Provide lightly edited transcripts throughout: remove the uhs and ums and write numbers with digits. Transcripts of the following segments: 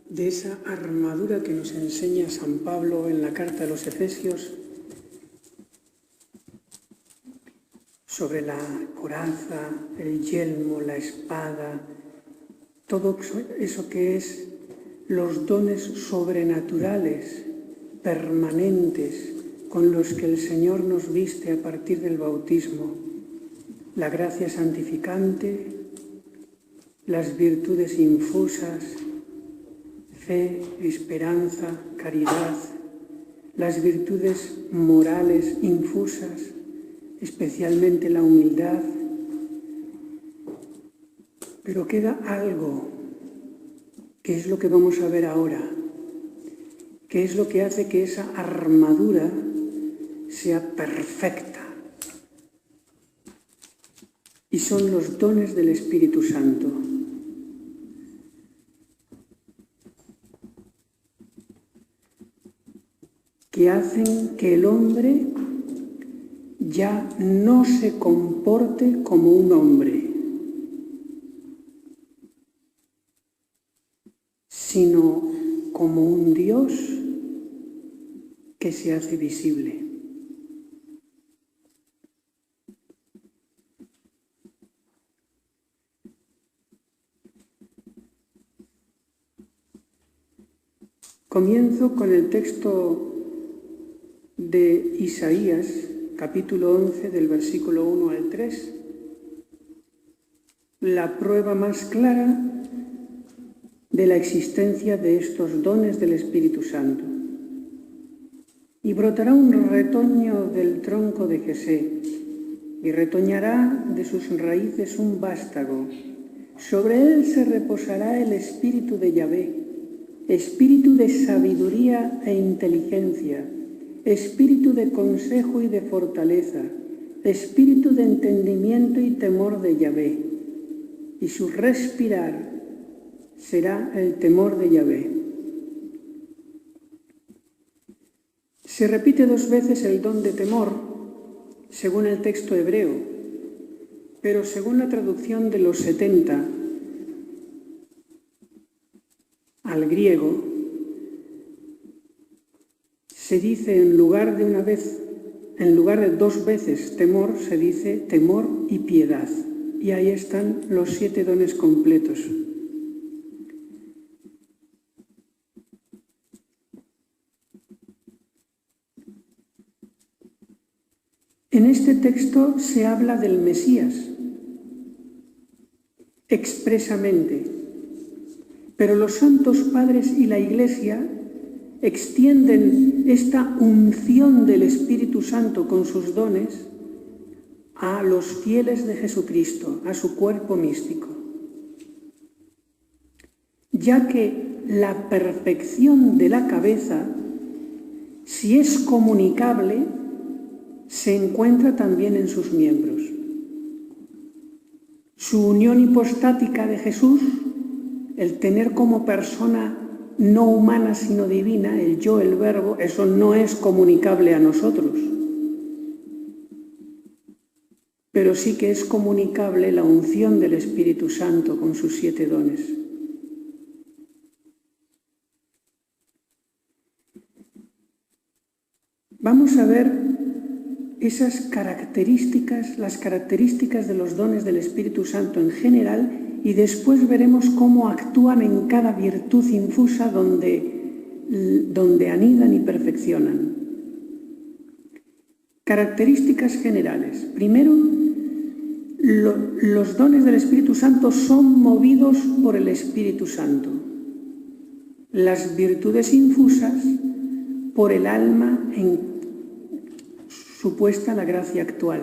de esa armadura que nos enseña San Pablo en la carta a los Efesios sobre la coraza, el yelmo, la espada, todo eso que es los dones sobrenaturales, permanentes, con los que el Señor nos viste a partir del bautismo, la gracia santificante, las virtudes infusas, fe, esperanza, caridad, las virtudes morales infusas, especialmente la humildad. Pero queda algo, que es lo que vamos a ver ahora, que es lo que hace que esa armadura sea perfecta. Y son los dones del Espíritu Santo. Que hacen que el hombre ya no se comporte como un hombre, sino como un Dios que se hace visible. Comienzo con el texto de Isaías, capítulo 11, del versículo 1 al 3, la prueba más clara de la existencia de estos dones del Espíritu Santo. Y brotará un retoño del tronco de Jesé, y retoñará de sus raíces un vástago. Sobre él se reposará el espíritu de Yahvé, espíritu de sabiduría e inteligencia, espíritu de consejo y de fortaleza, espíritu de entendimiento y temor de Yahvé, y su respirar será el temor de Yahvé. Se repite 2 veces el don de temor, según el texto hebreo, pero según la traducción de los 70 al griego, se dice en lugar de 2 veces temor, se dice temor y piedad. Y ahí están los 7 dones completos. En este texto se habla del Mesías, expresamente, pero los santos padres y la Iglesia extienden esta unción del Espíritu Santo con sus dones a los fieles de Jesucristo, a su cuerpo místico, ya que la perfección de la cabeza, si es comunicable, se encuentra también en sus miembros. Su unión hipostática de Jesús, el tener como persona no humana sino divina, el yo, el verbo, eso no es comunicable a nosotros. Pero sí que es comunicable la unción del Espíritu Santo con sus 7 dones. Vamos a ver esas características, las características de los dones del Espíritu Santo en general, y después veremos cómo actúan en cada virtud infusa donde anidan y perfeccionan. Características generales. Primero, los dones del Espíritu Santo son movidos por el Espíritu Santo. Las virtudes infusas por el alma en supuesta la gracia actual.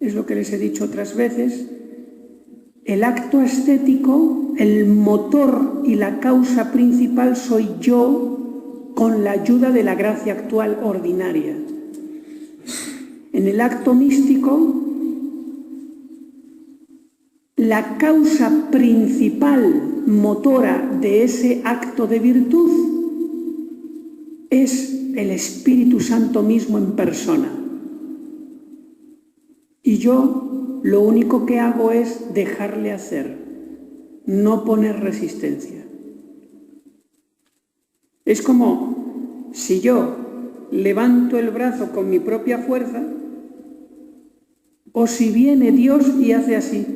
Es lo que les he dicho otras veces. El acto estético, el motor y la causa principal soy yo con la ayuda de la gracia actual ordinaria. En el acto místico, la causa principal motora de ese acto de virtud es el Espíritu Santo mismo en persona. Y yo lo único que hago es dejarle hacer, no poner resistencia. Es como si yo levanto el brazo con mi propia fuerza o si viene Dios y hace así.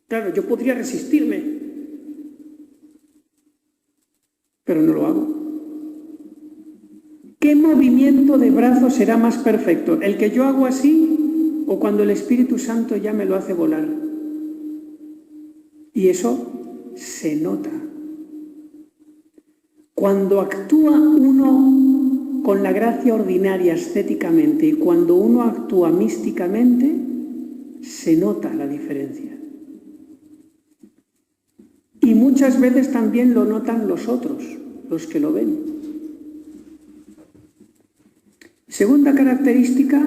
Claro, yo podría resistirme, pero no lo hago. ¿Qué movimiento de brazo será más perfecto? ¿El que yo hago así o cuando el Espíritu Santo ya me lo hace volar? Y eso se nota. Cuando actúa uno con la gracia ordinaria ascéticamente y cuando uno actúa místicamente, se nota la diferencia. Y muchas veces también lo notan los otros, los que lo ven. Segunda característica,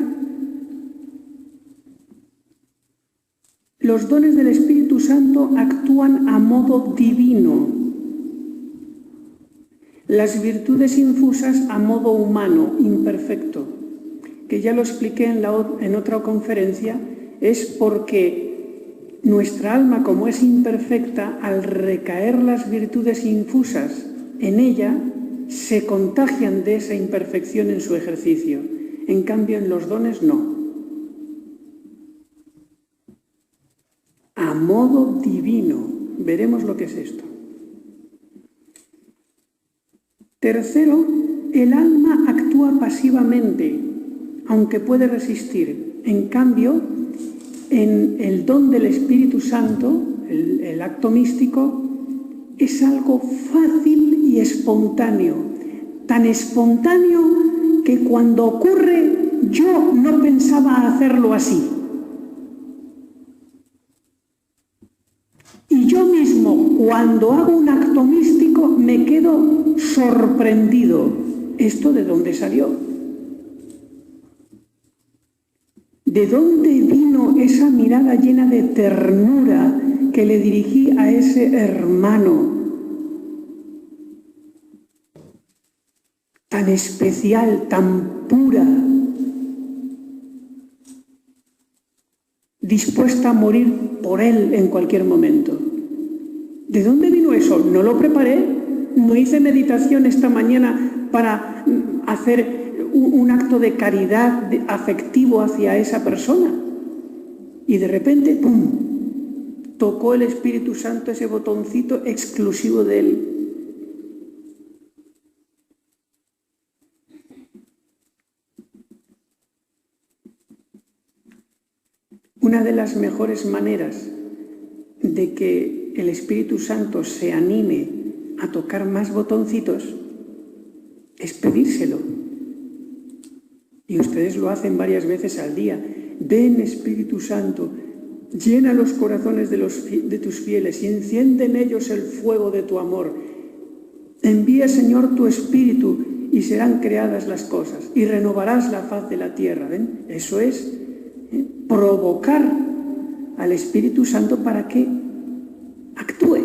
los dones del Espíritu Santo actúan a modo divino. Las virtudes infusas a modo humano, imperfecto, que ya lo expliqué en otra conferencia, es porque nuestra alma, como es imperfecta, al recaer las virtudes infusas en ella, se contagian de esa imperfección en su ejercicio. En cambio, en los dones no. A modo divino. Veremos lo que es esto. Tercero, el alma actúa pasivamente, aunque puede resistir. En cambio, en el don del Espíritu Santo, el acto místico, es algo fácil y espontáneo. Tan espontáneo que cuando ocurre yo no pensaba hacerlo así. Y yo mismo, cuando hago un acto místico, me quedo sorprendido. ¿Esto de dónde salió? ¿De dónde vino esa mirada llena de ternura que le dirigí a ese hermano tan especial, tan pura, dispuesta a morir por él en cualquier momento? ¿De dónde vino eso? No lo preparé, no hice meditación esta mañana para hacer un acto de caridad afectivo hacia esa persona. Y de repente, ¡pum!, tocó el Espíritu Santo ese botoncito exclusivo de él. Una de las mejores maneras de que el Espíritu Santo se anime a tocar más botoncitos es pedírselo. Y ustedes lo hacen varias veces al día. Ven, Espíritu Santo, llena los corazones de tus fieles y enciende en ellos el fuego de tu amor. Envía, Señor, tu Espíritu y serán creadas las cosas y renovarás la faz de la tierra. ¿Ven? Eso es provocar al Espíritu Santo para que actúe.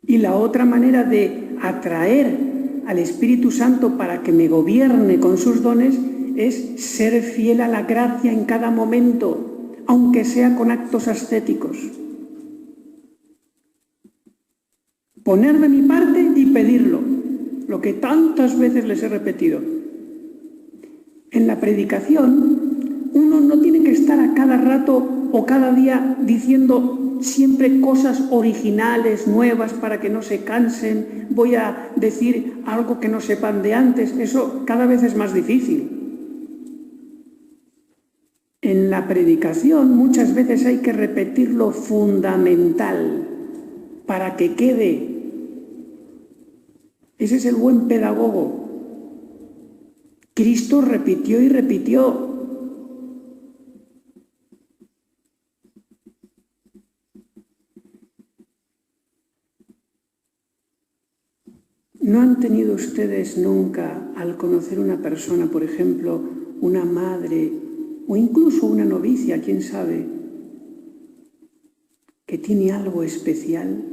Y la otra manera de atraer al Espíritu Santo para que me gobierne con sus dones es ser fiel a la gracia en cada momento, aunque sea con actos ascéticos. Poner de mi parte y pedirlo, lo que tantas veces les he repetido. En la predicación, uno no tiene que estar a cada rato o cada día diciendo siempre cosas originales, nuevas, para que no se cansen. Voy a decir algo que no sepan de antes. Eso cada vez es más difícil. En la predicación muchas veces hay que repetir lo fundamental para que quede. Ese es el buen pedagogo. Cristo repitió y repitió. ¿No han tenido ustedes nunca, al conocer una persona, por ejemplo, una madre o incluso una novicia, quién sabe, que tiene algo especial?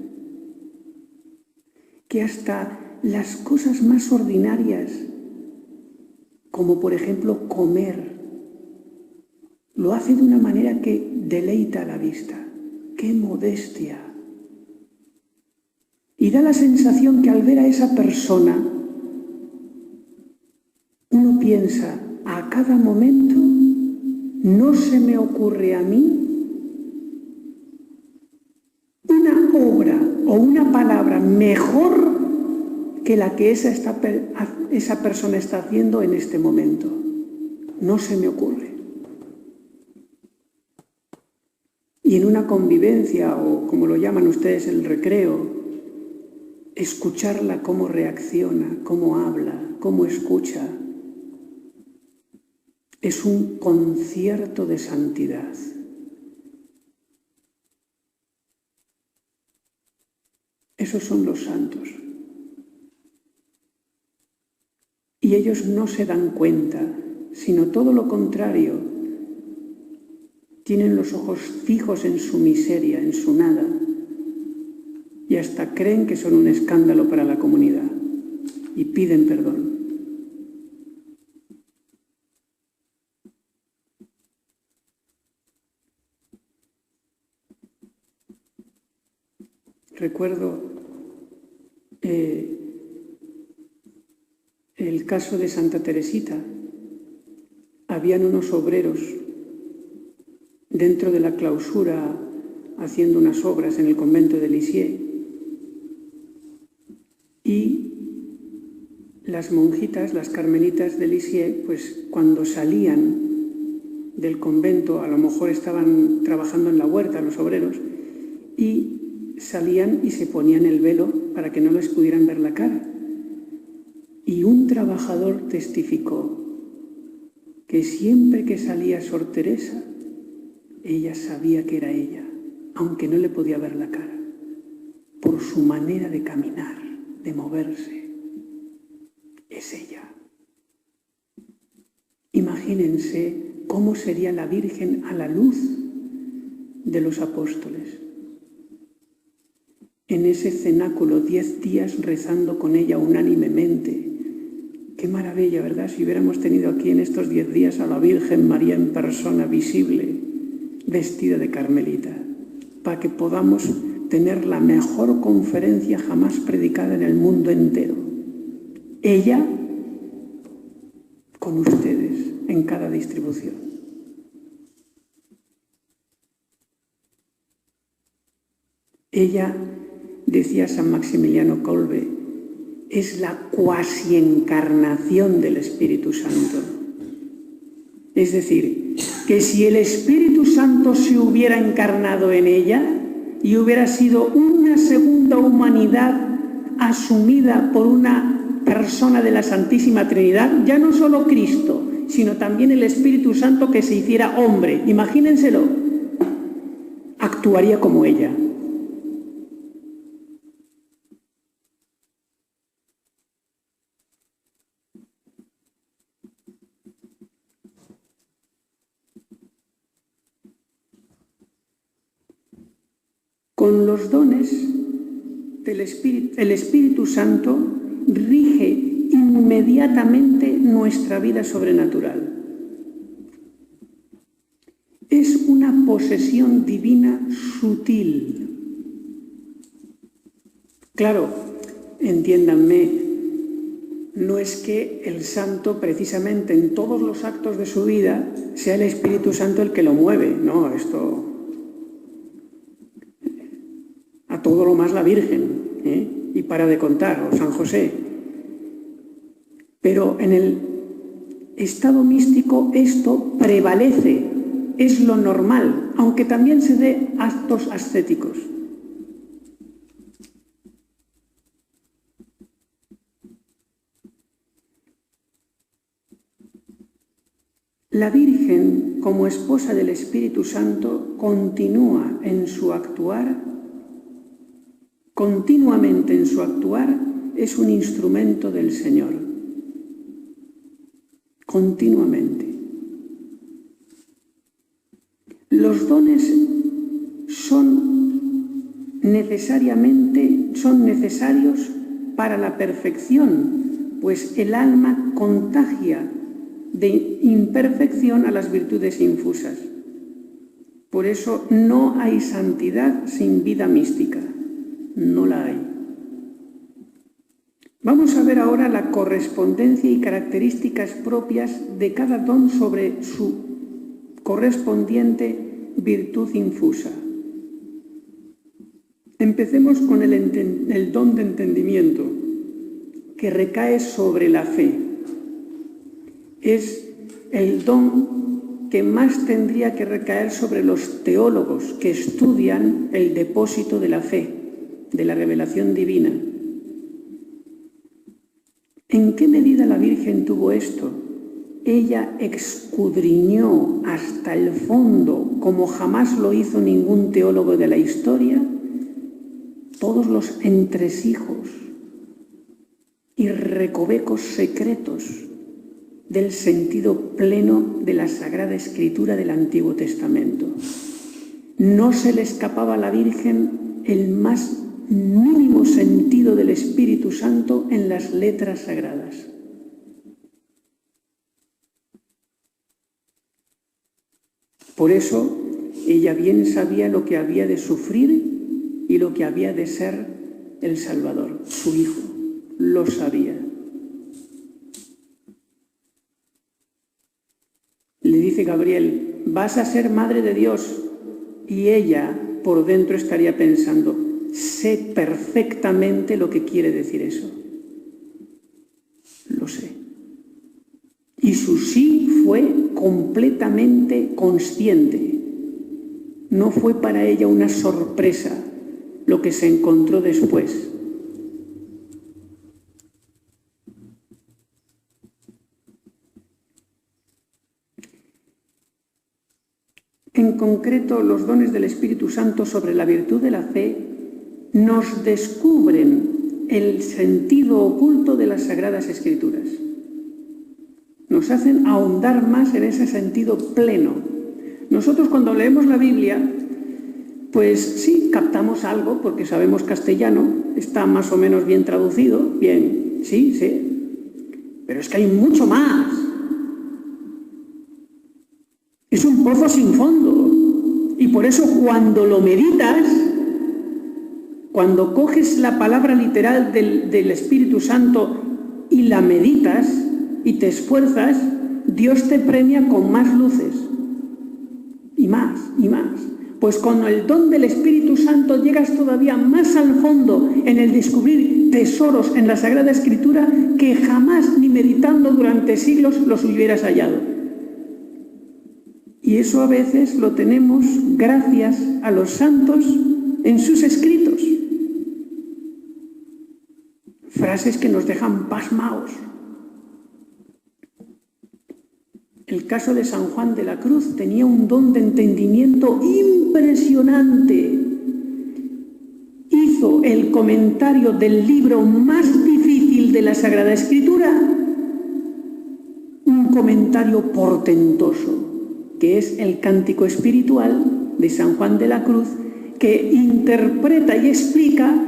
Que hasta las cosas más ordinarias, como por ejemplo comer, lo hace de una manera que deleita a la vista. ¡Qué modestia! Y da la sensación que al ver a esa persona, uno piensa a cada momento, no se me ocurre a mí una obra o una palabra mejor que la que esa persona está haciendo en este momento. No se me ocurre. Y en una convivencia, o como lo llaman ustedes, el recreo, escucharla cómo reacciona, cómo habla, cómo escucha, es un concierto de santidad. Esos son los santos. Y ellos no se dan cuenta, sino todo lo contrario. Tienen los ojos fijos en su miseria, en su nada, y hasta creen que son un escándalo para la comunidad y piden perdón. Recuerdo el caso de Santa Teresita. Habían unos obreros dentro de la clausura haciendo unas obras en el convento de Lisieux, y las monjitas, las carmelitas de Lisieux, pues cuando salían del convento, a lo mejor estaban trabajando en la huerta los obreros, y salían y se ponían el velo para que no les pudieran ver la cara. Y un trabajador testificó que siempre que salía Sor Teresa, ella sabía que era ella, aunque no le podía ver la cara, por su manera de caminar, de moverse. Es ella. Imagínense cómo sería la Virgen a la luz de los apóstoles. En ese cenáculo, 10 días rezando con ella unánimemente. Qué maravilla, ¿verdad? Si hubiéramos tenido aquí en estos 10 días a la Virgen María en persona visible, vestida de carmelita, para que podamos tener la mejor conferencia jamás predicada en el mundo entero. Ella con ustedes en cada distribución. Ella, decía San Maximiliano Kolbe, es la cuasi encarnación del Espíritu Santo. Es decir, que si el Espíritu Santo se hubiera encarnado en ella y hubiera sido una segunda humanidad asumida por una persona de la Santísima Trinidad, ya no solo Cristo, sino también el Espíritu Santo que se hiciera hombre, imagínenselo, actuaría como ella. Con los dones del Espíritu, el Espíritu Santo rige inmediatamente nuestra vida sobrenatural. Es una posesión divina sutil. Claro, entiéndanme, no es que el santo precisamente en todos los actos de su vida sea el Espíritu Santo el que lo mueve, no, esto... A todo lo más la Virgen, y para de contar, o San José. Pero en el estado místico esto prevalece, es lo normal, aunque también se dé actos ascéticos. La Virgen, como esposa del Espíritu Santo, continúa en su actuar. Continuamente en su actuar es un instrumento del Señor. Continuamente. Los dones son necesarios para la perfección, pues el alma contagia de imperfección a las virtudes infusas. Por eso no hay santidad sin vida mística. No la hay. Vamos a ver ahora la correspondencia y características propias de cada don sobre su correspondiente virtud infusa. Empecemos con el don de entendimiento, que recae sobre la fe. Es el don que más tendría que recaer sobre los teólogos que estudian el depósito de la fe, de la revelación divina. ¿En qué medida la Virgen tuvo esto? Ella escudriñó hasta el fondo, como jamás lo hizo ningún teólogo de la historia, todos los entresijos y recovecos secretos del sentido pleno de la Sagrada Escritura del Antiguo Testamento. No se le escapaba a la Virgen el más mínimo sentido del Espíritu Santo en las letras sagradas. Por eso, ella bien sabía lo que había de sufrir y lo que había de ser el Salvador, su Hijo. Lo sabía. Le dice Gabriel, vas a ser madre de Dios. Y ella, por dentro, estaría pensando, sé perfectamente lo que quiere decir eso. Lo sé. Y su sí fue completamente consciente. No fue para ella una sorpresa lo que se encontró después. En concreto, los dones del Espíritu Santo sobre la virtud de la fe nos descubren el sentido oculto de las Sagradas Escrituras. Nos hacen ahondar más en ese sentido pleno. Nosotros cuando leemos la Biblia, pues sí, captamos algo porque sabemos castellano, está más o menos bien traducido, bien, sí, pero es que hay mucho más. Es un pozo sin fondo. Y por eso cuando lo meditas, cuando coges la palabra literal del Espíritu Santo y la meditas y te esfuerzas, Dios te premia con más luces. Y más, y más. Pues con el don del Espíritu Santo llegas todavía más al fondo en el descubrir tesoros en la Sagrada Escritura que jamás ni meditando durante siglos los hubieras hallado. Y eso a veces lo tenemos gracias a los santos en sus escritos. Frases que nos dejan pasmaos. El caso de San Juan de la Cruz tenía un don de entendimiento impresionante. Hizo el comentario del libro más difícil de la Sagrada Escritura, un comentario portentoso, que es el Cántico Espiritual de San Juan de la Cruz, que interpreta y explica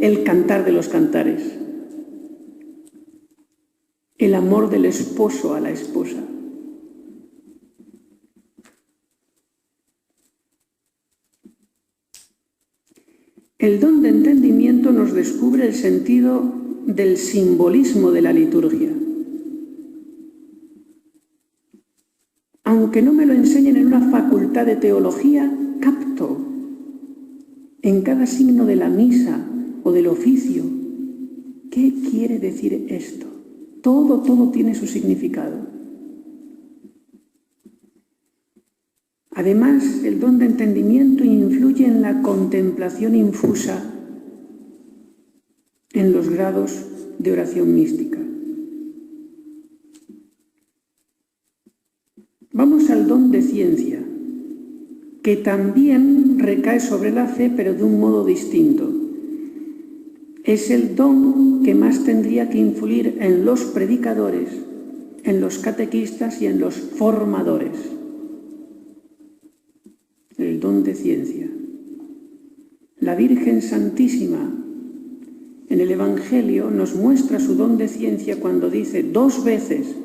el Cantar de los Cantares. El amor del esposo a la esposa. El don de entendimiento nos descubre el sentido del simbolismo de la liturgia. Aunque no me lo enseñen en una facultad de teología, capto en cada signo de la misa o del oficio qué quiere decir esto. Todo tiene su significado. Además, el don de entendimiento influye en la contemplación infusa en los grados de oración mística. Vamos al don de ciencia, que también recae sobre la fe, pero de un modo distinto. Es el don que más tendría que influir en los predicadores, en los catequistas y en los formadores. El don de ciencia. La Virgen Santísima en el Evangelio nos muestra su don de ciencia cuando dice 2 veces,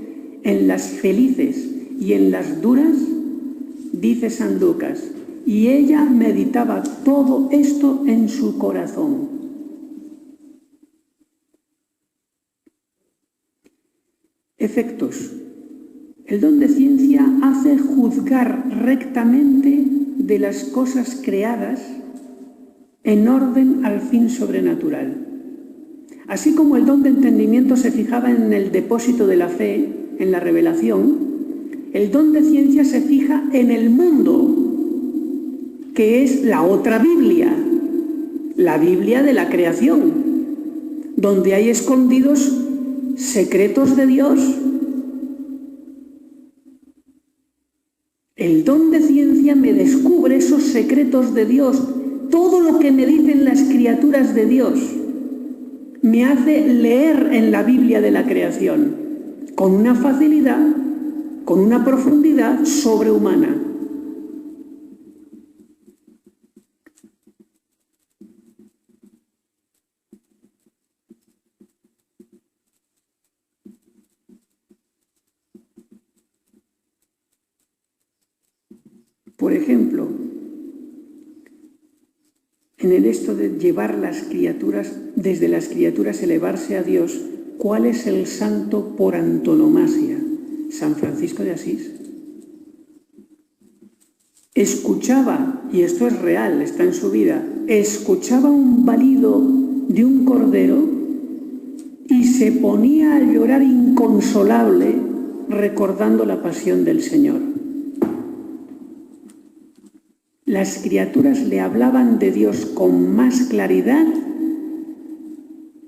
en las felices y en las duras, dice San Lucas, y ella meditaba todo esto en su corazón. efectos. El don de ciencia hace juzgar rectamente de las cosas creadas en orden al fin sobrenatural. Así como el don de entendimiento se fijaba en el depósito de la fe, en la revelación, el don de ciencia se fija en el mundo, que es la otra Biblia, la Biblia de la creación, donde hay escondidos secretos de Dios. El don de ciencia me descubre esos secretos de Dios, todo lo que me dicen las criaturas de Dios. Me hace leer en la Biblia de la creación con una facilidad, con una profundidad sobrehumana. Por ejemplo, en el esto de llevar las criaturas, desde las criaturas elevarse a Dios, ¿cuál es el santo por antonomasia? San Francisco de Asís. Escuchaba, y esto es real, está en su vida, escuchaba un balido de un cordero y se ponía a llorar inconsolable recordando la pasión del Señor. Las criaturas le hablaban de Dios con más claridad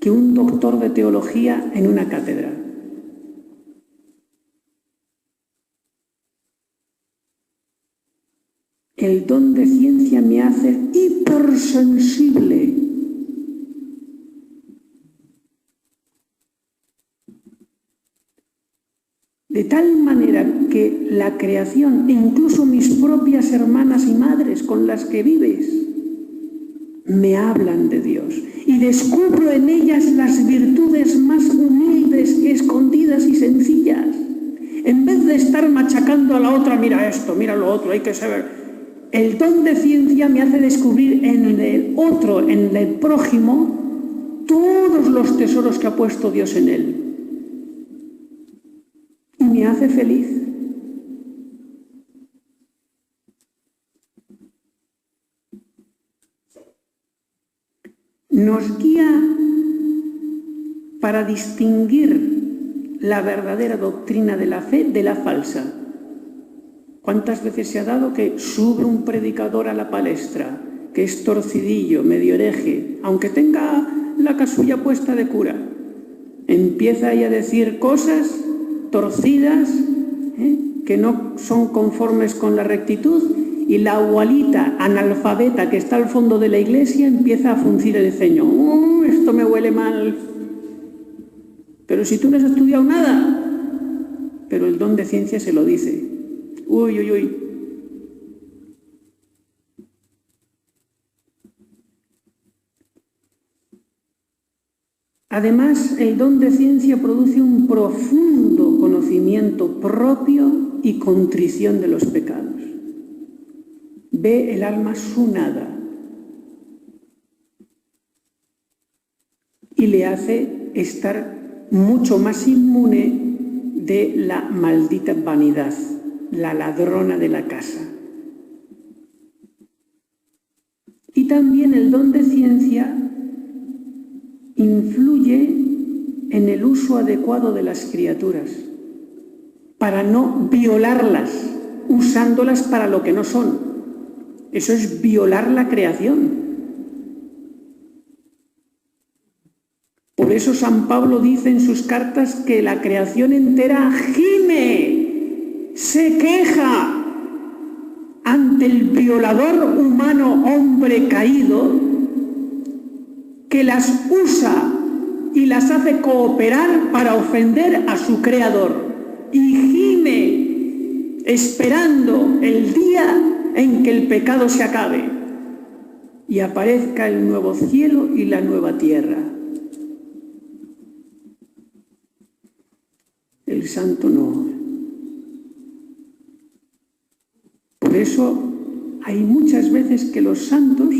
que un doctor de teología en una cátedra. El don de ciencia me hace hipersensible. De tal manera que la creación, incluso mis propias hermanas y madres con las que vives, me hablan de Dios y descubro en ellas las virtudes más humildes, escondidas y sencillas. En vez de estar machacando a la otra, mira esto, mira lo otro, hay que saber. El don de ciencia me hace descubrir en el otro, en el prójimo, todos los tesoros que ha puesto Dios en él. Y me hace feliz. Nos guía para distinguir la verdadera doctrina de la fe de la falsa. ¿Cuántas veces se ha dado que sube un predicador a la palestra, que es torcidillo, medio hereje, aunque tenga la casulla puesta de cura? Empieza ahí a decir cosas torcidas, que no son conformes con la rectitud, y la abuelita analfabeta que está al fondo de la iglesia empieza a fruncir el ceño. Esto me huele mal. Pero si tú no has estudiado nada, pero el don de ciencia se lo dice. Uy, uy, uy. Además, el don de ciencia produce un profundo conocimiento propio y contrición de los pecados. Ve el alma su nada y le hace estar mucho más inmune de la maldita vanidad, la ladrona de la casa. Y también el don de ciencia influye en el uso adecuado de las criaturas, para no violarlas, usándolas para lo que no son. Eso es violar la creación. Por eso San Pablo dice en sus cartas que la creación entera gime, se queja ante el violador humano hombre caído, que las usa y las hace cooperar para ofender a su creador. Y gime esperando el día en que el pecado se acabe y aparezca el nuevo cielo y la nueva tierra. El santo no. Por eso hay muchas veces que los santos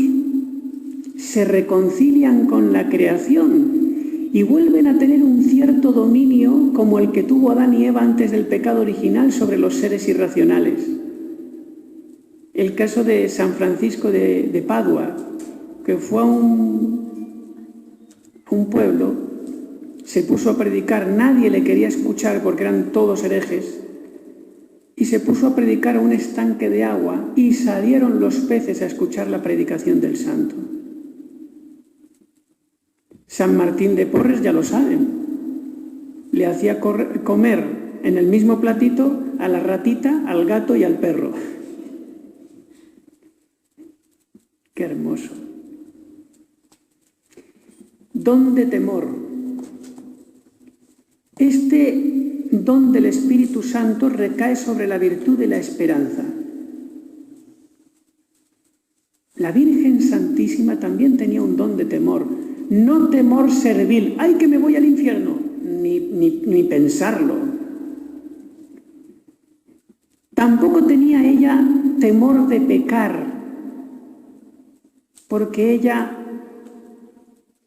se reconcilian con la creación y vuelven a tener un cierto dominio como el que tuvo Adán y Eva antes del pecado original sobre los seres irracionales. El caso de San Francisco de Padua, que fue a un pueblo, se puso a predicar, nadie le quería escuchar porque eran todos herejes, y se puso a predicar a un estanque de agua y salieron los peces a escuchar la predicación del santo. San Martín de Porres ya lo saben, le hacía comer en el mismo platito a la ratita, al gato y al perro. Qué hermoso. Don de temor. Este don del Espíritu Santo recae sobre la virtud de la esperanza. La Virgen Santísima también tenía un don de temor. No temor servil, ¡ay, que me voy al infierno! Ni pensarlo. Tampoco tenía ella temor de pecar, porque ella,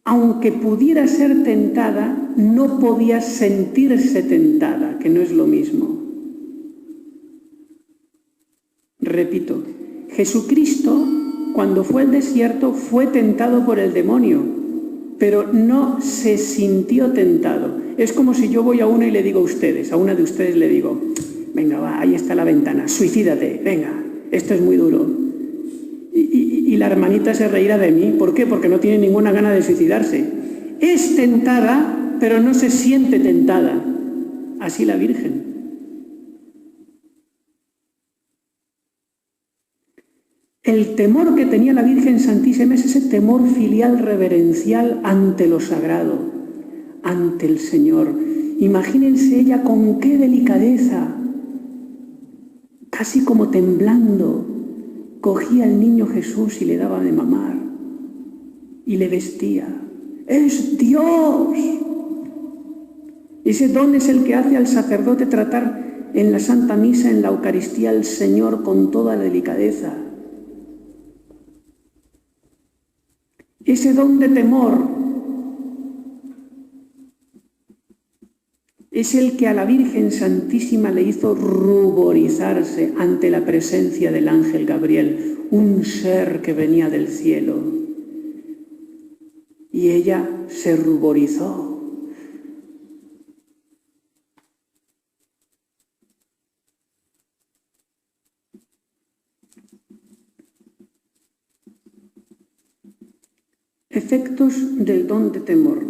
aunque pudiera ser tentada, no podía sentirse tentada, que no es lo mismo. Repito, Jesucristo, cuando fue al desierto, fue tentado por el demonio, pero no se sintió tentado. Es como si yo voy a una y le digo a ustedes, a una de ustedes le digo, venga, va, ahí está la ventana, suicídate, venga, esto es muy duro. Y la hermanita se reirá de mí. ¿Por qué? Porque no tiene ninguna gana de suicidarse. Es tentada, pero no se siente tentada. Así la Virgen. El temor que tenía la Virgen Santísima es ese temor filial reverencial ante lo sagrado, ante el Señor. Imagínense ella con qué delicadeza, casi como temblando, cogía al niño Jesús y le daba de mamar y le vestía. ¡Es Dios! Ese don es el que hace al sacerdote tratar en la Santa Misa, en la Eucaristía, al Señor con toda delicadeza. Ese don de temor es el que a la Virgen Santísima le hizo ruborizarse ante la presencia del ángel Gabriel, un ser que venía del cielo. Y ella se ruborizó. Efectos del don de temor.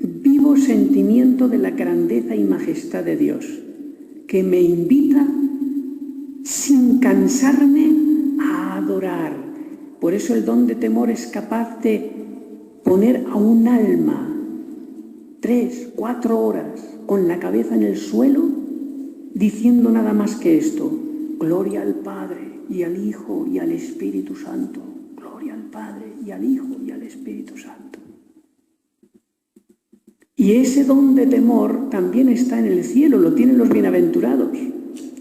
Vivo sentimiento de la grandeza y majestad de Dios, que me invita sin cansarme a adorar. Por eso el don de temor es capaz de poner a un alma 3, 4 horas con la cabeza en el suelo diciendo nada más que esto: gloria al Padre y al Hijo y al Espíritu Santo. Gloria al Padre y al Hijo y al Espíritu Santo. Y ese don de temor también está en el cielo, lo tienen los bienaventurados.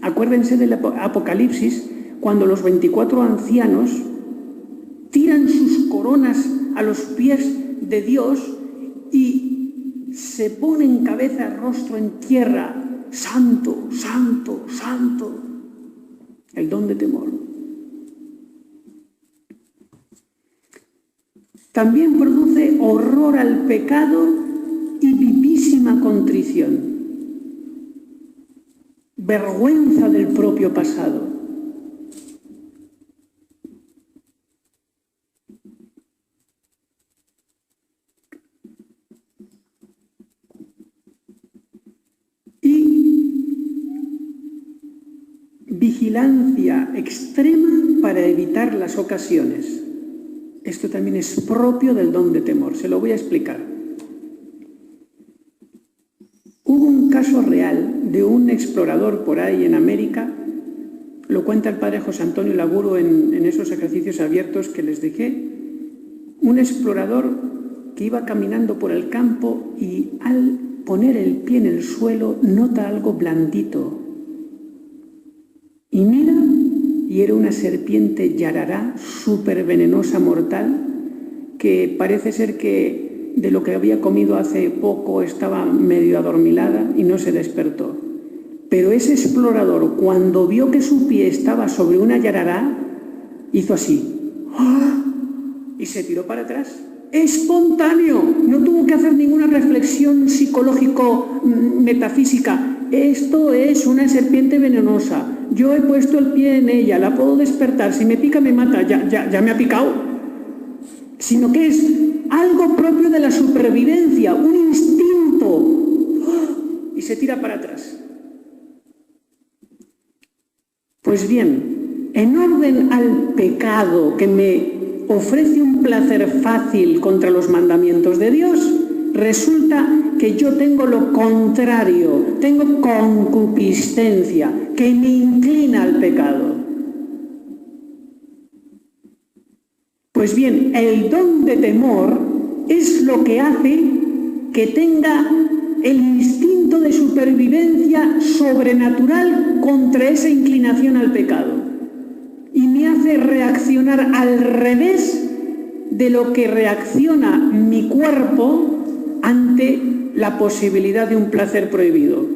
Acuérdense del Apocalipsis, cuando los 24 ancianos tiran sus coronas a los pies de Dios y se ponen cabeza, rostro en tierra: santo, santo, santo. El don de temor. También produce horror al pecado y vivísima contrición, vergüenza del propio pasado. Y vigilancia extrema para evitar las ocasiones. Esto también es propio del don de temor, se lo voy a explicar. Hubo un caso real de un explorador por ahí en América, lo cuenta el padre José Antonio Laburo en esos ejercicios abiertos que les dejé. Un explorador que iba caminando por el campo y al poner el pie en el suelo nota algo blandito. Y mira, y era una serpiente yarará súper venenosa, mortal, que parece ser que de lo que había comido hace poco estaba medio adormilada y no se despertó. Pero ese explorador, cuando vio que su pie estaba sobre una yarará, hizo así, ¡ah!, y se tiró para atrás. Espontáneo, no tuvo que hacer ninguna reflexión psicológico-metafísica. Esto es una serpiente venenosa, yo he puesto el pie en ella, la puedo despertar, si me pica me mata, ya me ha picado. Sino que es algo propio de la supervivencia, un instinto, y se tira para atrás. Pues bien, en orden al pecado que me ofrece un placer fácil contra los mandamientos de Dios, resulta que yo tengo lo contrario, tengo concupiscencia, que me inclina al pecado. Pues bien, el don de temor es lo que hace que tenga el instinto de supervivencia sobrenatural contra esa inclinación al pecado. Y me hace reaccionar al revés de lo que reacciona mi cuerpo ante la posibilidad de un placer prohibido.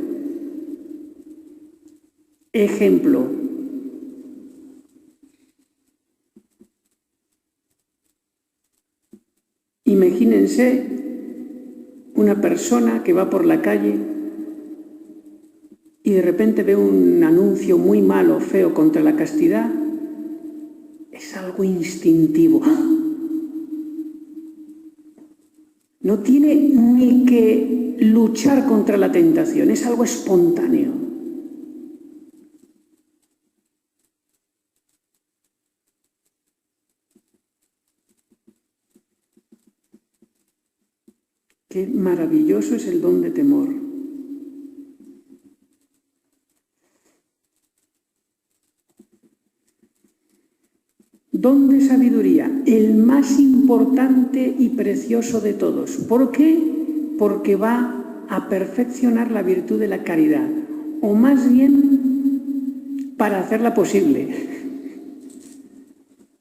Ejemplo. Imagínense una persona que va por la calle y de repente ve un anuncio muy malo, feo, contra la castidad. Es algo instintivo. No tiene ni que luchar contra la tentación, es algo espontáneo. Qué maravilloso es el don de temor. Don de sabiduría, el más importante y precioso de todos. ¿Por qué? Porque va a perfeccionar la virtud de la caridad, o más bien para hacerla posible.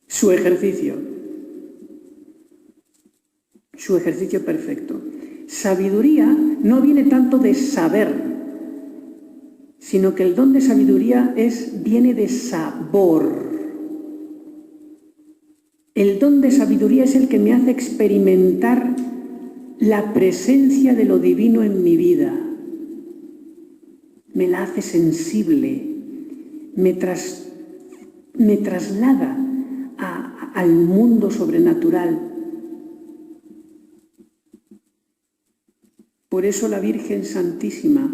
Su ejercicio perfecto. Sabiduría no viene tanto de saber, sino que el don de sabiduría viene de sabor. El don de sabiduría es el que me hace experimentar la presencia de lo divino en mi vida. Me la hace sensible, me traslada al mundo sobrenatural. Por eso la Virgen Santísima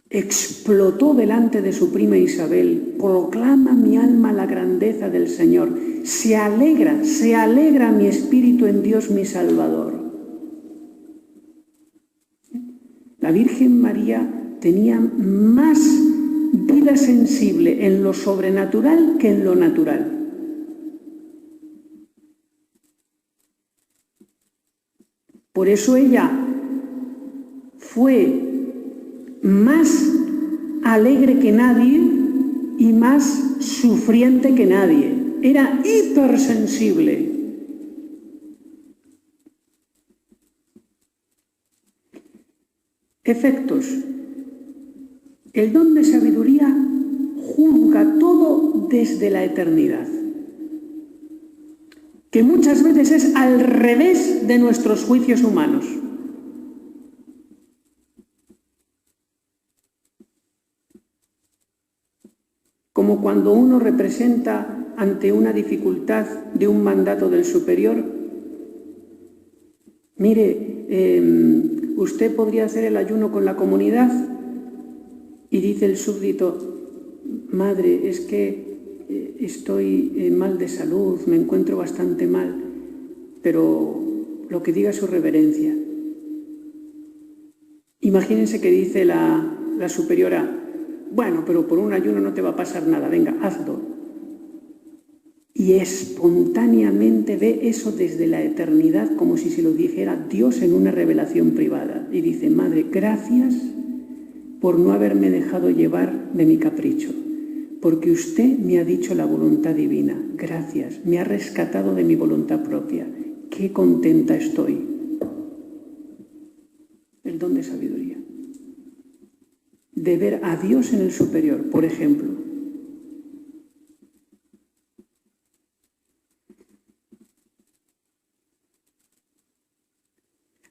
explotó delante de su prima Isabel: proclama mi alma la grandeza del Señor, se alegra mi espíritu en Dios mi Salvador. La Virgen María tenía más vida sensible en lo sobrenatural que en lo natural. Por eso ella fue más alegre que nadie y más sufriente que nadie. Era hipersensible. Efectos. El don de sabiduría juzga todo desde la eternidad, que muchas veces es al revés de nuestros juicios humanos. Como cuando uno representa ante una dificultad de un mandato del superior: mire, usted podría hacer el ayuno con la comunidad, y dice el súbdito: madre, es que estoy mal de salud, me encuentro bastante mal, pero lo que diga su reverencia. Imagínense que dice la superiora: bueno, pero por un ayuno no te va a pasar nada, venga, hazlo. Y espontáneamente ve eso desde la eternidad, como si se lo dijera Dios en una revelación privada. Y dice: madre, gracias por no haberme dejado llevar de mi capricho, porque usted me ha dicho la voluntad divina. Gracias, me ha rescatado de mi voluntad propia. Qué contenta estoy. El don de sabiduría. De ver a Dios en el superior, por ejemplo.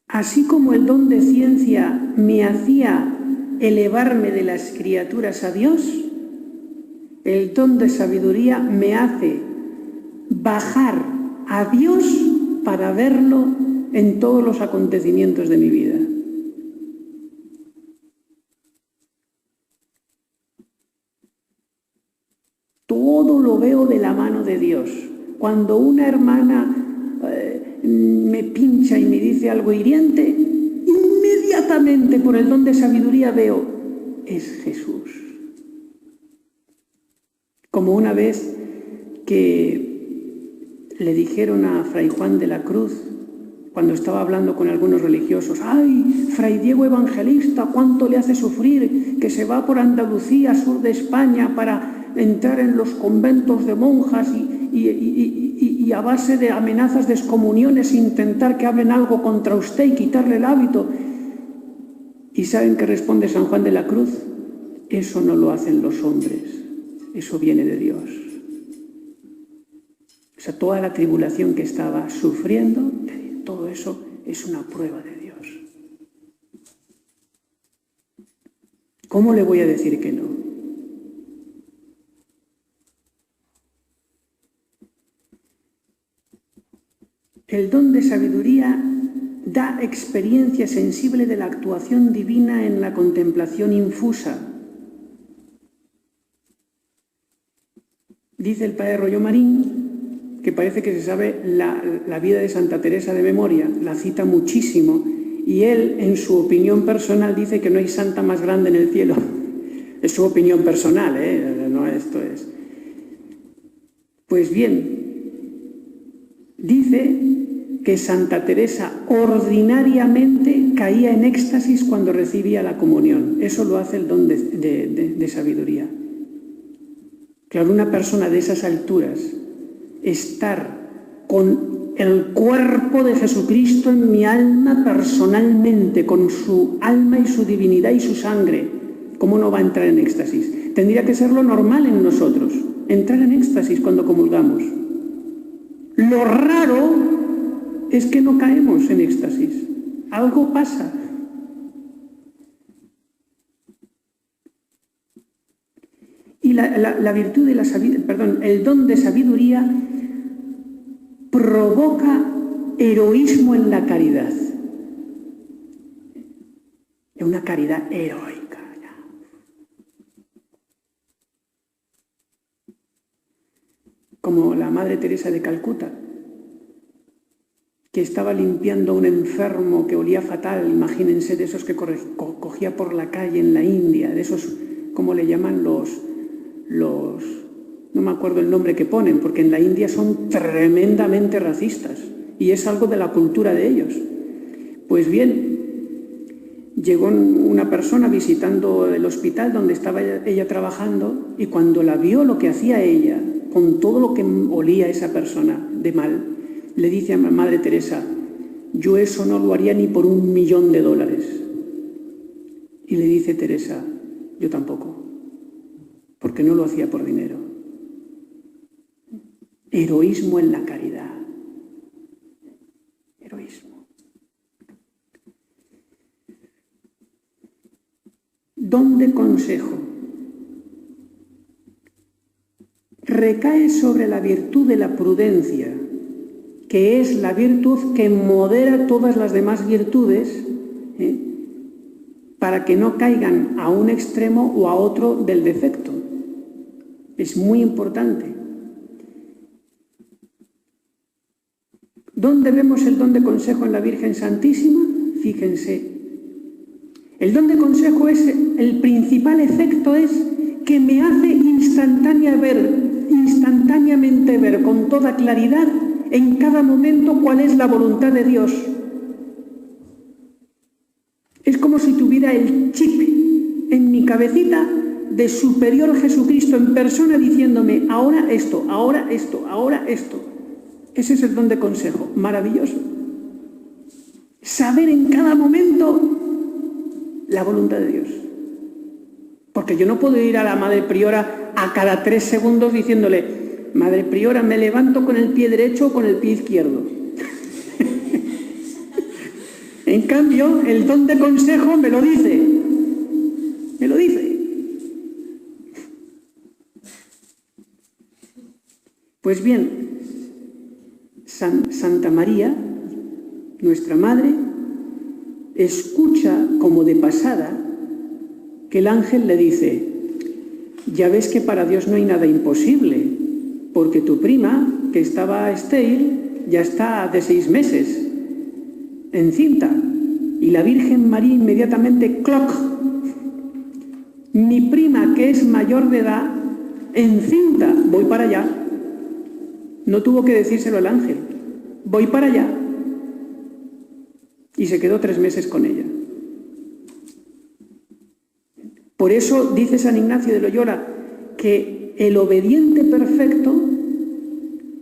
Así como el don de ciencia me hacía elevarme de las criaturas a Dios, el don de sabiduría me hace bajar a Dios para verlo en todos los acontecimientos de mi vida. Todo lo veo de la mano de Dios. Cuando una hermana me pincha y me dice algo hiriente, inmediatamente por el don de sabiduría veo, es Jesús. Como una vez que le dijeron a Fray Juan de la Cruz, cuando estaba hablando con algunos religiosos, ¡ay, Fray Diego Evangelista, cuánto le hace sufrir, que se va por Andalucía, sur de España, para entrar en los conventos de monjas y a base de amenazas de excomuniones intentar que hablen algo contra usted y quitarle el hábito? ¿Y saben qué responde San Juan de la Cruz? Eso no lo hacen los hombres, eso viene de Dios. O sea, toda la tribulación que estaba sufriendo, todo eso es una prueba de Dios. ¿Cómo le voy a decir que no? El don de sabiduría da experiencia sensible de la actuación divina en la contemplación infusa. Dice el padre Rollo Marín, que parece que se sabe la vida de Santa Teresa de memoria, la cita muchísimo, y él, en su opinión personal, dice que no hay santa más grande en el cielo. Es su opinión personal, no esto es. Pues bien, dice que Santa Teresa ordinariamente caía en éxtasis cuando recibía la comunión. Eso lo hace el don de sabiduría. Claro, una persona de esas alturas, estar con el cuerpo de Jesucristo en mi alma personalmente, con su alma y su divinidad y su sangre, ¿cómo no va a entrar en éxtasis? Tendría que ser lo normal en nosotros, entrar en éxtasis cuando comulgamos. Lo raro es que no caemos en éxtasis. Algo pasa. Y la virtud de la sabiduría, el don de sabiduría provoca heroísmo en la caridad. Es una caridad heroica. Como la Madre Teresa de Calcuta, que estaba limpiando a un enfermo que olía fatal, imagínense, de esos que cogía por la calle en la India, de esos, ¿cómo le llaman? No me acuerdo el nombre que ponen, porque en la India son tremendamente racistas, y es algo de la cultura de ellos. Pues bien, llegó una persona visitando el hospital donde estaba ella trabajando, y cuando la vio lo que hacía ella, con todo lo que olía esa persona de mal, le dice a Madre Teresa, yo eso no lo haría ni por $1.000.000. Y le dice Teresa, yo tampoco, porque no lo hacía por dinero. Heroísmo en la caridad. Heroísmo. Don de consejo. Recae sobre la virtud de la prudencia, que es la virtud que modera todas las demás virtudes, para que no caigan a un extremo o a otro del defecto. Es muy importante. ¿Dónde vemos el don de consejo en la Virgen Santísima? Fíjense. El don de consejo es, el principal efecto es que me hace instantáneamente ver con toda claridad en cada momento cuál es la voluntad de Dios. Es como si tuviera el chip en mi cabecita de superior Jesucristo en persona diciéndome, ahora esto, ahora esto, ahora esto. Ese es el don de consejo, maravilloso. Saber en cada momento la voluntad de Dios. Porque yo no puedo ir a la Madre Priora a cada 3 segundos diciéndole, Madre Priora, me levanto con el pie derecho o con el pie izquierdo. En cambio, el don de consejo me lo dice. Me lo dice. Pues bien, Santa María, nuestra Madre, escucha como de pasada que el ángel le dice, ya ves que para Dios no hay nada imposible, porque tu prima, que estaba estéril, ya está de 6 meses, encinta. Y la Virgen María inmediatamente, ¡cloc! Mi prima, que es mayor de edad, encinta, voy para allá. No tuvo que decírselo al ángel, voy para allá. Y se quedó 3 meses con ella. Por eso dice San Ignacio de Loyola que el obediente perfecto,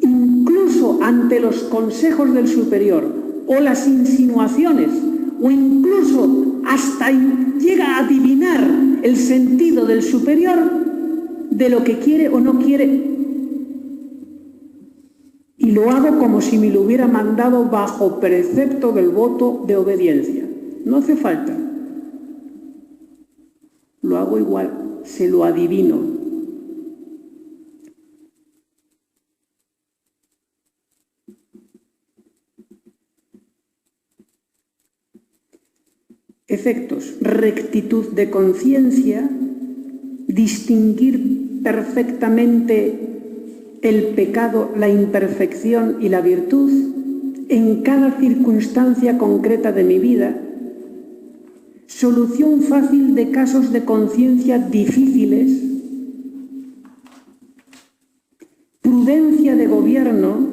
incluso ante los consejos del superior o las insinuaciones, o incluso hasta llega a adivinar el sentido del superior de lo que quiere o no quiere, y lo hago como si me lo hubiera mandado bajo precepto del voto de obediencia. No hace falta. Lo hago igual, se lo adivino. Efectos: rectitud de conciencia, distinguir perfectamente el pecado, la imperfección y la virtud en cada circunstancia concreta de mi vida, solución fácil de casos de conciencia difíciles, prudencia de gobierno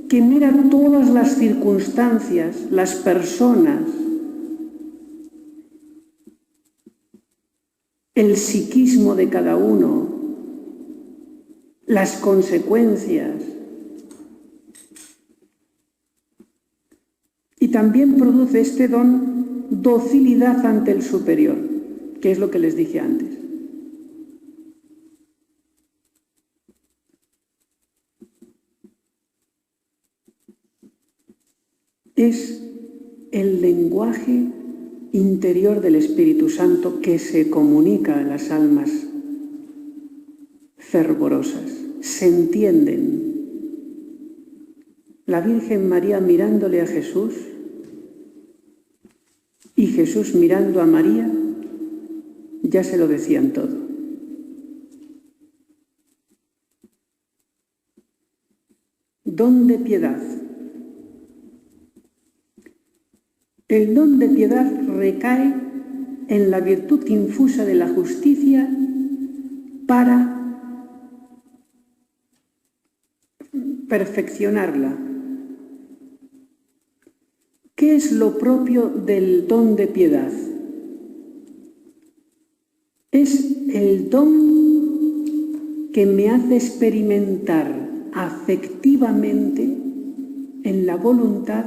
que mira todas las circunstancias, las personas, el psiquismo de cada uno, las consecuencias. Y también produce este don docilidad ante el superior, que es lo que les dije antes. Es el lenguaje interior del Espíritu Santo que se comunica a las almas fervorosas, se entienden. La Virgen María mirándole a Jesús y Jesús mirando a María, ya se lo decían todo. Don de piedad. El don de piedad recae en la virtud infusa de la justicia para perfeccionarla. ¿Qué es lo propio del don de piedad? Es el don que me hace experimentar afectivamente en la voluntad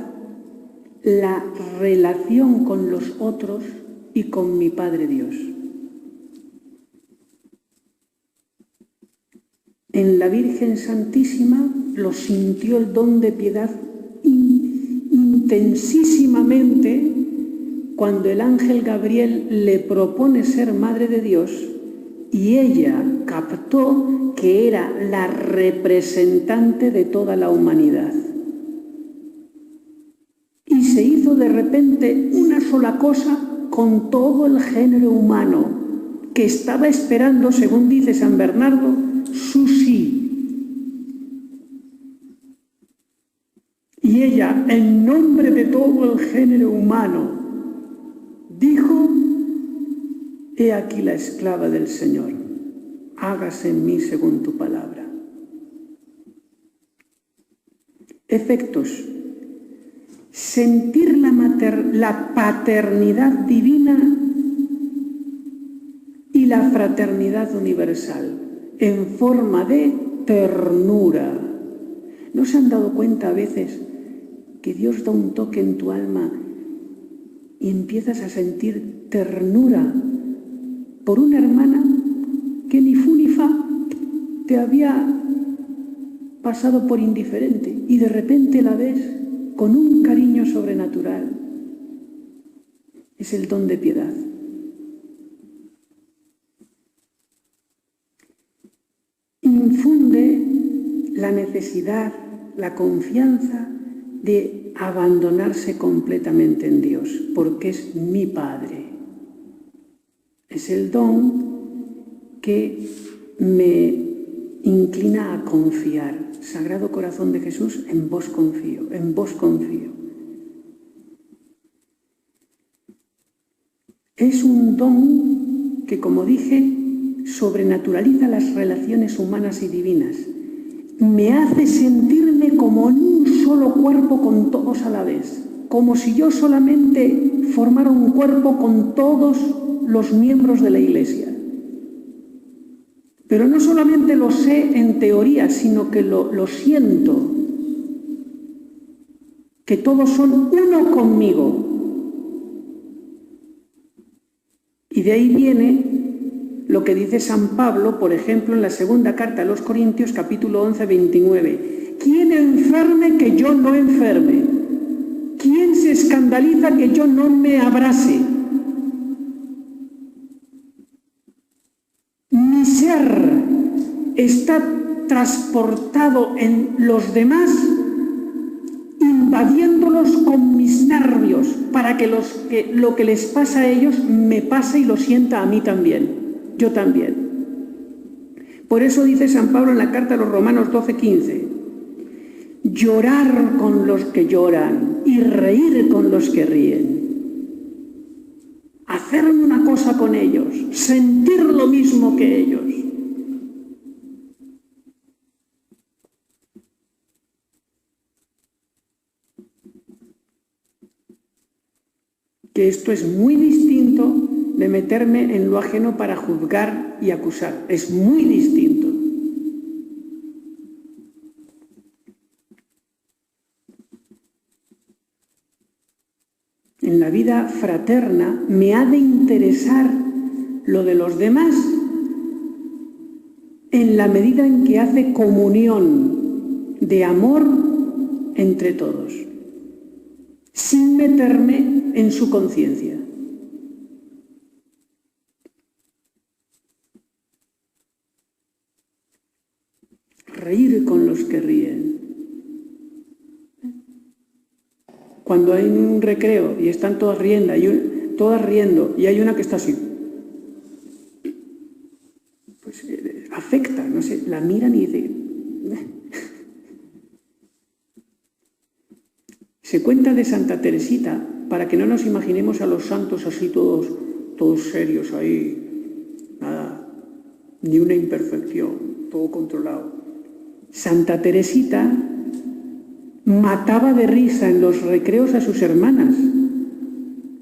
la relación con los otros y con mi Padre Dios. En la Virgen Santísima lo sintió el don de piedad intensísimamente cuando el ángel Gabriel le propone ser Madre de Dios y ella captó que era la representante de toda la humanidad. Y se hizo de repente una sola cosa con todo el género humano que estaba esperando, según dice San Bernardo, su sí. Y ella, en nombre de todo el género humano, dijo: he aquí la esclava del Señor, hágase en mí según tu palabra. Efectos: sentir la paternidad divina y la fraternidad universal, en forma de ternura. ¿No se han dado cuenta a veces que Dios da un toque en tu alma y empiezas a sentir ternura por una hermana que ni fu ni fa te había pasado por indiferente y de repente la ves con un cariño sobrenatural? Es el don de piedad. Infunde la necesidad, la confianza de abandonarse completamente en Dios, porque es mi Padre. Es el don que me inclina a confiar. Sagrado Corazón de Jesús, en vos confío, en vos confío. Es un don que, como dije, sobrenaturaliza las relaciones humanas y divinas. Me hace sentirme como en un solo cuerpo con todos a la vez, como si yo solamente formara un cuerpo con todos los miembros de la Iglesia. Pero no solamente lo sé en teoría, sino que lo siento, que todos son uno conmigo. Y de ahí viene lo que dice San Pablo, por ejemplo, en la segunda carta a los Corintios, capítulo 11, 29. ¿Quién enferme que yo no enferme? ¿Quién se escandaliza que yo no me abrase? Mi ser está transportado en los demás, invadiéndolos con mis nervios, para que lo que les pasa a ellos me pase y lo sienta a mí también. Yo también. Por eso dice San Pablo en la carta a los Romanos 12:15, llorar con los que lloran y reír con los que ríen. Hacer una cosa con ellos, sentir lo mismo que ellos. Que esto es muy distinto de meterme en lo ajeno para juzgar y acusar. Es muy distinto. En la vida fraterna me ha de interesar lo de los demás en la medida en que hace comunión de amor entre todos, sin meterme en su conciencia. Reír con los que ríen. Cuando hay un recreo y están todas riendo y hay una que está así, pues afecta, no sé, la miran y dicen... Se cuenta de Santa Teresita, para que no nos imaginemos a los santos así todos serios ahí, nada, ni una imperfección, todo controlado. Santa Teresita mataba de risa en los recreos a sus hermanas,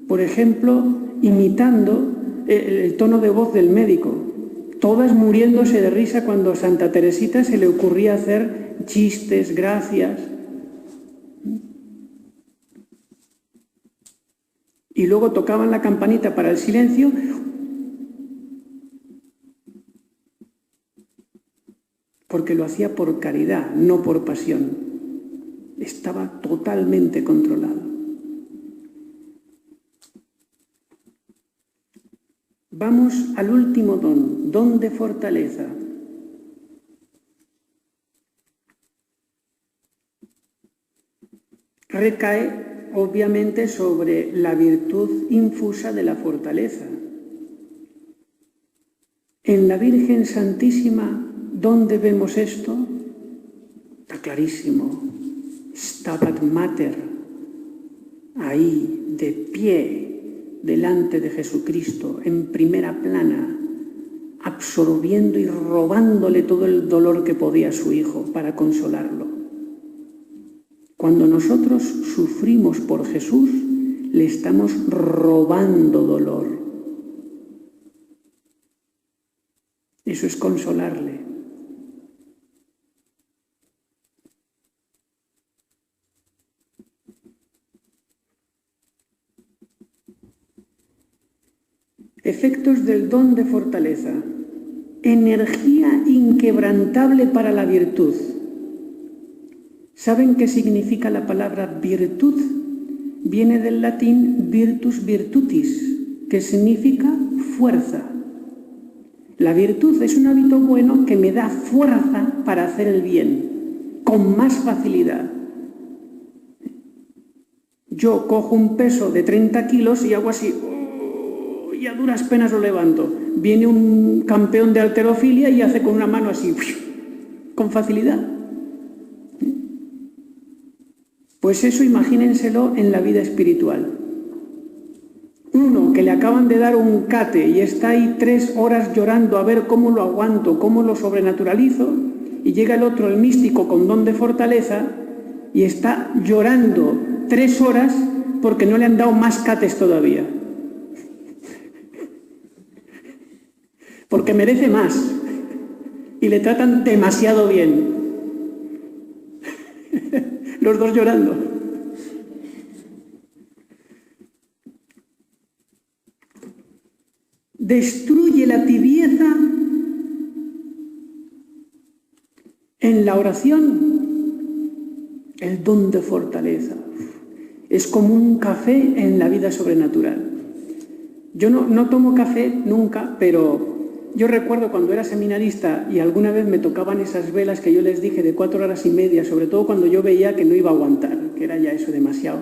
por ejemplo, imitando el tono de voz del médico, todas muriéndose de risa cuando a Santa Teresita se le ocurría hacer chistes, gracias. Y luego tocaban la campanita para el silencio, porque lo hacía por caridad, no por pasión. Estaba totalmente controlado. Vamos al último don de fortaleza. Recae obviamente sobre la virtud infusa de la fortaleza. En la Virgen Santísima, ¿dónde vemos esto? Está clarísimo. Stabat Mater, ahí, de pie, delante de Jesucristo, en primera plana, absorbiendo y robándole todo el dolor que podía a su Hijo para consolarlo. Cuando nosotros sufrimos por Jesús, le estamos robando dolor. Eso es consolarle. Efectos del don de fortaleza. Energía inquebrantable para la virtud. ¿Saben qué significa la palabra virtud? Viene del latín virtus virtutis, que significa fuerza. La virtud es un hábito bueno que me da fuerza para hacer el bien, con más facilidad. Yo cojo un peso de 30 kilos y hago así, y a duras penas lo levanto. Viene un campeón de halterofilia y hace con una mano así, con facilidad. Pues eso imagínenselo en la vida espiritual. Uno que le acaban de dar un cate y está ahí 3 horas llorando a ver cómo lo aguanto, cómo lo sobrenaturalizo, y llega el otro, el místico con don de fortaleza, y está llorando 3 horas porque no le han dado más cates todavía. Porque merece más y le tratan demasiado bien. Los dos llorando. Destruye la tibieza en la oración, el don de fortaleza. Es como un café en la vida sobrenatural. Yo no tomo café nunca, pero yo recuerdo cuando era seminarista y alguna vez me tocaban esas velas que yo les dije de 4 horas y media, sobre todo cuando yo veía que no iba a aguantar, que era ya eso demasiado,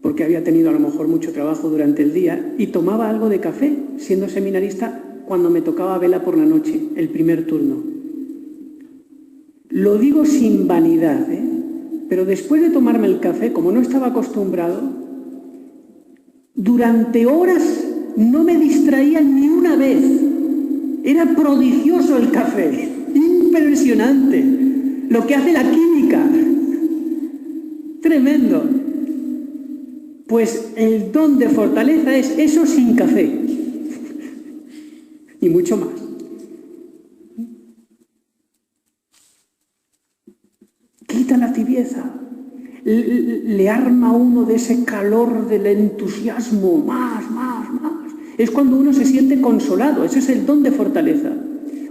porque había tenido a lo mejor mucho trabajo durante el día, y tomaba algo de café, siendo seminarista, cuando me tocaba vela por la noche, el primer turno. Lo digo sin vanidad, pero después de tomarme el café, como no estaba acostumbrado, durante horas no me distraía ni una vez. Era prodigioso el café, impresionante, lo que hace la química, tremendo. Pues el don de fortaleza es eso sin café, y mucho más. Quita la tibieza, le arma a uno de ese calor del entusiasmo, más. Es cuando uno se siente consolado, ese es el don de fortaleza.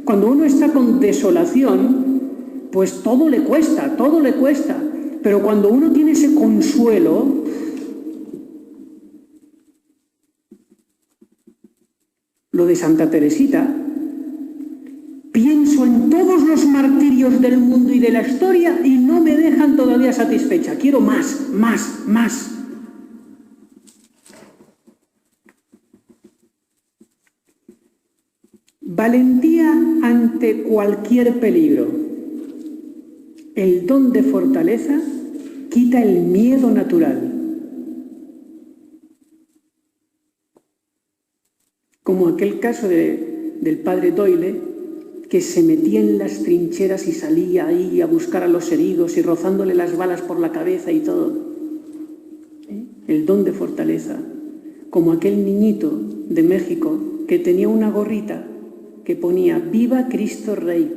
Cuando uno está con desolación, pues todo le cuesta, pero cuando uno tiene ese consuelo, lo de Santa Teresita, pienso en todos los martirios del mundo y de la historia y no me dejan todavía satisfecha, quiero más. Valentía ante cualquier peligro. El don de fortaleza quita el miedo natural. Como aquel caso del padre Doyle, que se metía en las trincheras y salía ahí a buscar a los heridos y rozándole las balas por la cabeza y todo. El don de fortaleza. Como aquel niñito de México que tenía una gorrita que ponía «Viva Cristo Rey».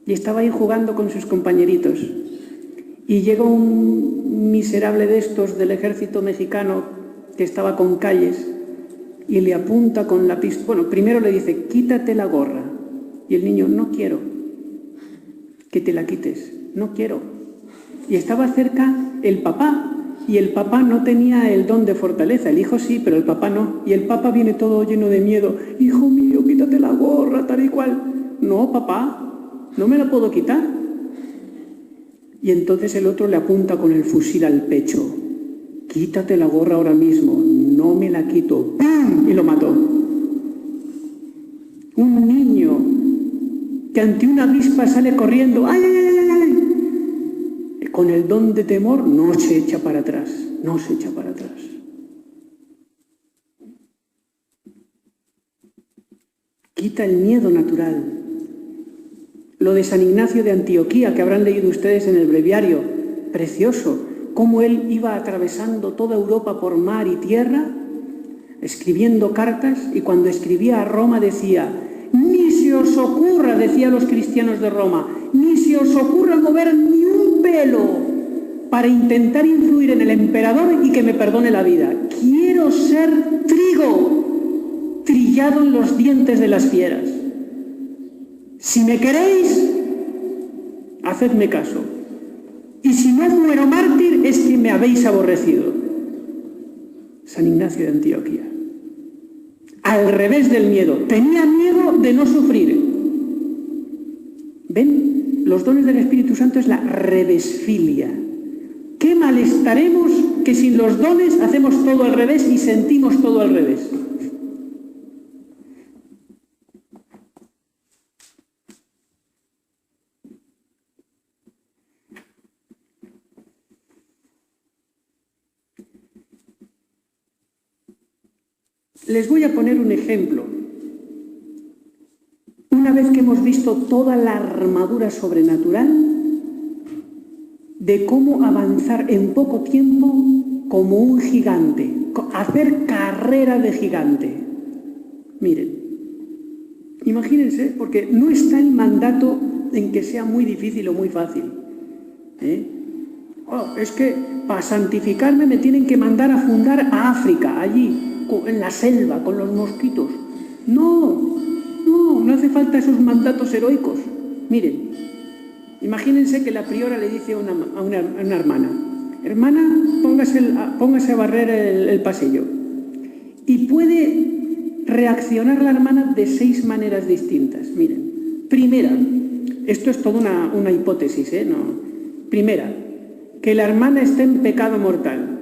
Y estaba ahí jugando con sus compañeritos. Y llega un miserable de estos del ejército mexicano que estaba con Calles y le apunta con la pistola. Bueno, primero le dice «Quítate la gorra». Y el niño «No quiero que te la quites, no quiero». Y estaba cerca el papá. Y el papá no tenía el don de fortaleza, el hijo sí, pero el papá no. Y el papá viene todo lleno de miedo. «Hijo mío, quítate la gorra, tal y cual». «No, papá, no me la puedo quitar». Y entonces el otro le apunta con el fusil al pecho. «Quítate la gorra ahora mismo». «No me la quito». ¡Pum! Y lo mató. Un niño que ante una avispa sale corriendo. ¡Ay! Con el don de temor no se echa para atrás, Quita el miedo natural. Lo de San Ignacio de Antioquía, que habrán leído ustedes en el breviario, precioso, cómo él iba atravesando toda Europa por mar y tierra, escribiendo cartas, y cuando escribía a Roma decía: se os ocurra, decía a los cristianos de Roma, ni se os ocurra mover ni un pelo para intentar influir en el emperador y que me perdone la vida. Quiero ser trigo trillado en los dientes de las fieras. Si me queréis, hacedme caso. Y si no muero mártir, es que me habéis aborrecido. San Ignacio de Antioquía. Al revés del miedo. Tenía miedo de no sufrir. ¿Ven? Los dones del Espíritu Santo es la revesfilia. Qué mal estaremos que sin los dones hacemos todo al revés y sentimos todo al revés. Les voy a poner un ejemplo. Una vez que hemos visto toda la armadura sobrenatural, de cómo avanzar en poco tiempo como un gigante, hacer carrera de gigante. Miren, imagínense, porque no está el mandato en que sea muy difícil o muy fácil. Es que para santificarme me tienen que mandar a fundar a África, allí, en la selva, con los mosquitos. No hace falta esos mandatos heroicos. Miren, imagínense que la priora le dice a una hermana, hermana, póngase a barrer el pasillo. Y puede reaccionar la hermana de 6 maneras distintas. Miren, primera, esto es toda una hipótesis, ¿no? Primera, que la hermana esté en pecado mortal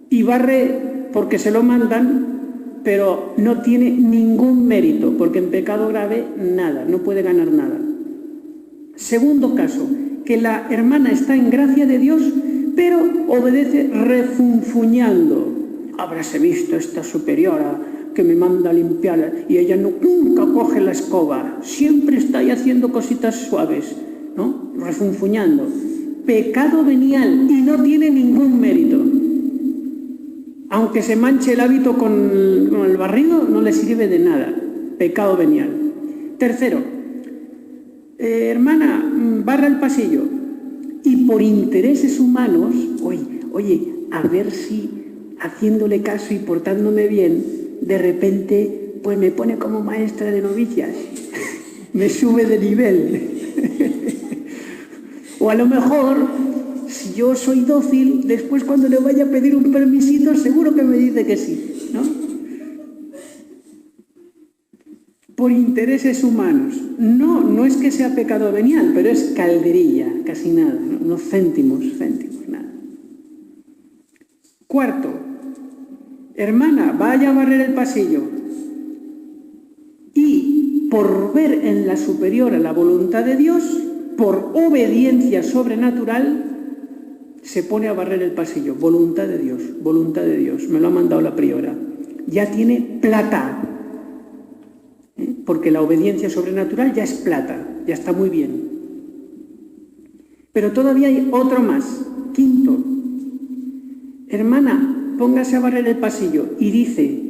y barre porque se lo mandan, pero no tiene ningún mérito, porque en pecado grave nada, no puede ganar nada. Segundo caso, que la hermana está en gracia de Dios, pero obedece refunfuñando. Habráse visto esta superiora que me manda a limpiar y ella nunca coge la escoba, siempre está ahí haciendo cositas suaves, ¿no? Refunfuñando. Pecado venial y no tiene ningún mérito. Aunque se manche el hábito con el barrido, no le sirve de nada. Pecado venial. Tercero, hermana, barra el pasillo. Y por intereses humanos, oye, a ver si haciéndole caso y portándome bien, de repente, pues me pone como maestra de novicias. Me sube de nivel. O a lo mejor, si yo soy dócil, después cuando le vaya a pedir un permisito, seguro que me dice que sí, ¿no? Por intereses humanos. No es que sea pecado venial, pero es calderilla, casi nada, ¿no? Unos céntimos, nada. Cuarto, hermana, vaya a barrer el pasillo. Y por ver en la superiora la voluntad de Dios, por obediencia sobrenatural, se pone a barrer el pasillo. Voluntad de Dios, me lo ha mandado la priora. Ya tiene plata, porque la obediencia sobrenatural ya es plata, ya está muy bien. Pero todavía hay otro más. Quinto, hermana, póngase a barrer el pasillo y dice,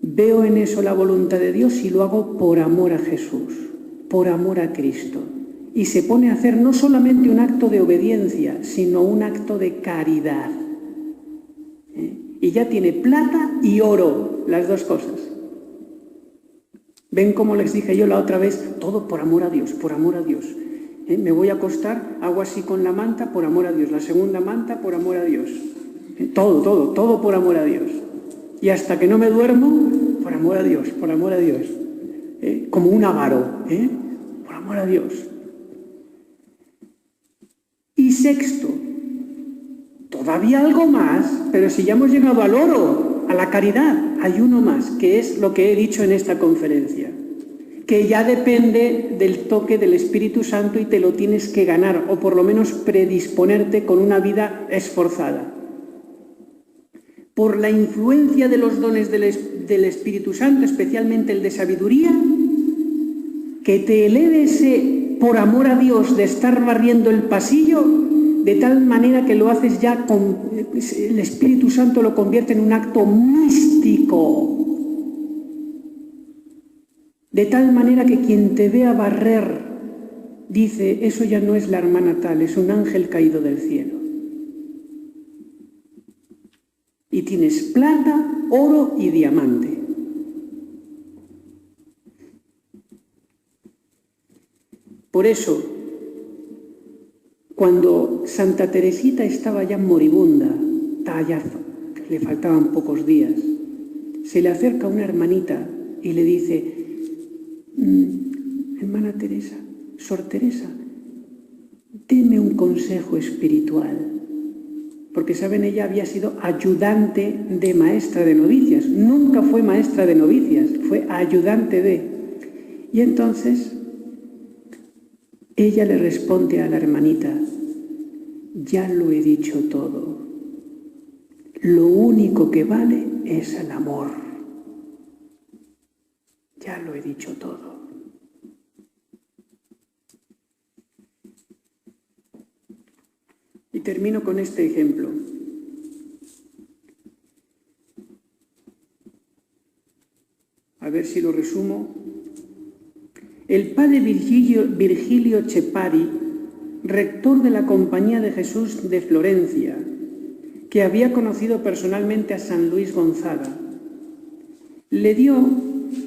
veo en eso la voluntad de Dios y lo hago por amor a Jesús, por amor a Cristo. Y se pone a hacer no solamente un acto de obediencia, sino un acto de caridad. Y ya tiene plata y oro, las dos cosas. ¿Ven cómo les dije yo la otra vez? Todo por amor a Dios, por amor a Dios. Me voy a acostar, hago así con la manta, por amor a Dios. La segunda manta, por amor a Dios. Todo por amor a Dios. Y hasta que no me duermo, por amor a Dios, por amor a Dios. Como un avaro, por amor a Dios. Y sexto, todavía algo más, pero si ya hemos llegado al oro, a la caridad, hay uno más, que es lo que he dicho en esta conferencia, que ya depende del toque del Espíritu Santo y te lo tienes que ganar, o por lo menos predisponerte con una vida esforzada. Por la influencia de los dones del Espíritu Santo, especialmente el de sabiduría, que te eleve ese por amor a Dios de estar barriendo el pasillo, de tal manera que lo haces ya con el Espíritu Santo, lo convierte en un acto místico de tal manera que quien te vea barrer dice, eso ya no es la hermana tal, es un ángel caído del cielo. Y tienes plata, oro y diamante. Por eso, cuando Santa Teresita estaba ya moribunda, le faltaban pocos días, se le acerca una hermanita y le dice, hermana Teresa, Sor Teresa, deme un consejo espiritual. Porque, ¿saben? Ella había sido ayudante de maestra de novicias. Nunca fue maestra de novicias, fue ayudante de. Y entonces ella le responde a la hermanita, ya lo he dicho todo. Lo único que vale es el amor. Ya lo he dicho todo. Y termino con este ejemplo. A ver si lo resumo. El padre Virgilio Chepari, rector de la Compañía de Jesús de Florencia, que había conocido personalmente a San Luis Gonzaga, le dio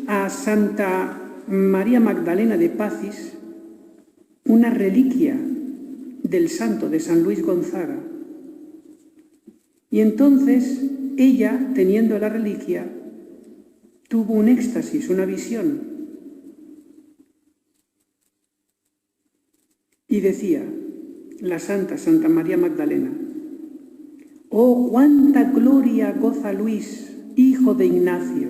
a Santa María Magdalena de Pacis una reliquia del santo de San Luis Gonzaga. Y entonces ella, teniendo la reliquia, tuvo un éxtasis, una visión. Y decía la Santa María Magdalena, oh, cuánta gloria goza Luis, hijo de Ignacio.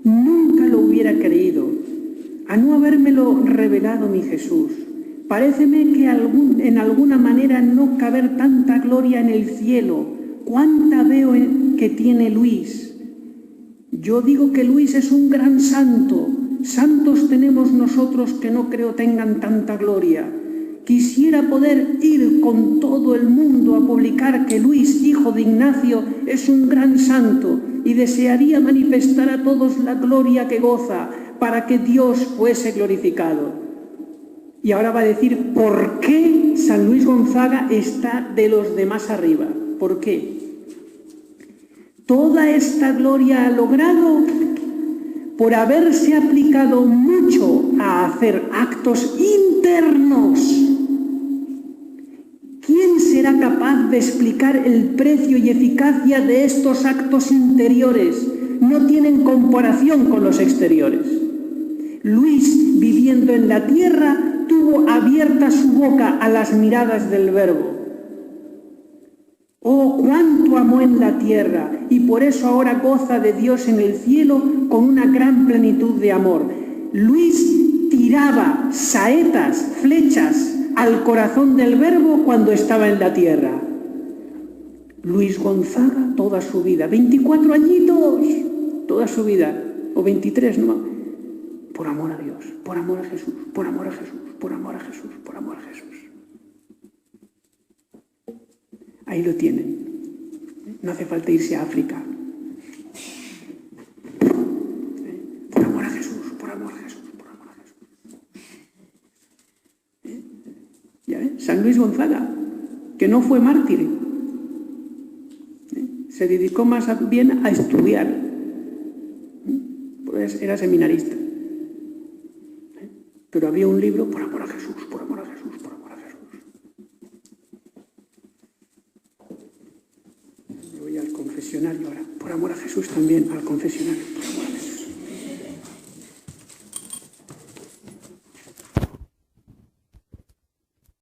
Nunca lo hubiera creído, a no habérmelo revelado mi Jesús. Paréceme que en alguna manera no caber tanta gloria en el cielo. Cuánta veo que tiene Luis. Yo digo que Luis es un gran santo. Santos tenemos nosotros que no creo tengan tanta gloria. Quisiera poder ir con todo el mundo a publicar que Luis, hijo de Ignacio, es un gran santo y desearía manifestar a todos la gloria que goza para que Dios fuese glorificado. Y ahora va a decir por qué San Luis Gonzaga está de los demás arriba. ¿Por qué? Toda esta gloria ha logrado por haberse aplicado mucho a hacer actos internos. ¿Quién será capaz de explicar el precio y eficacia de estos actos interiores? No tienen comparación con los exteriores. Luis, viviendo en la tierra, tuvo abierta su boca a las miradas del Verbo. Oh, cuánto amó en la tierra, y por eso ahora goza de Dios en el cielo con una gran plenitud de amor. Luis tiraba saetas, flechas al corazón del Verbo cuando estaba en la tierra. Luis Gonzaga, toda su vida, 24 añitos, toda su vida, o 23, no, por amor a Dios, por amor a Jesús, por amor a Jesús, por amor a Jesús, por amor a Jesús. Ahí lo tienen. No hace falta irse a África. Por amor a Jesús, por amor a Jesús, por amor a Jesús. ¿Ya ven? San Luis Gonzaga, que no fue mártir, se dedicó más bien a estudiar. Pues era seminarista. Pero había un libro, por amor a Jesús, por amor a Jesús, por amor a Jesús. Voy al confesionario ahora, por amor a Jesús también, al confesionario, por amor a Jesús.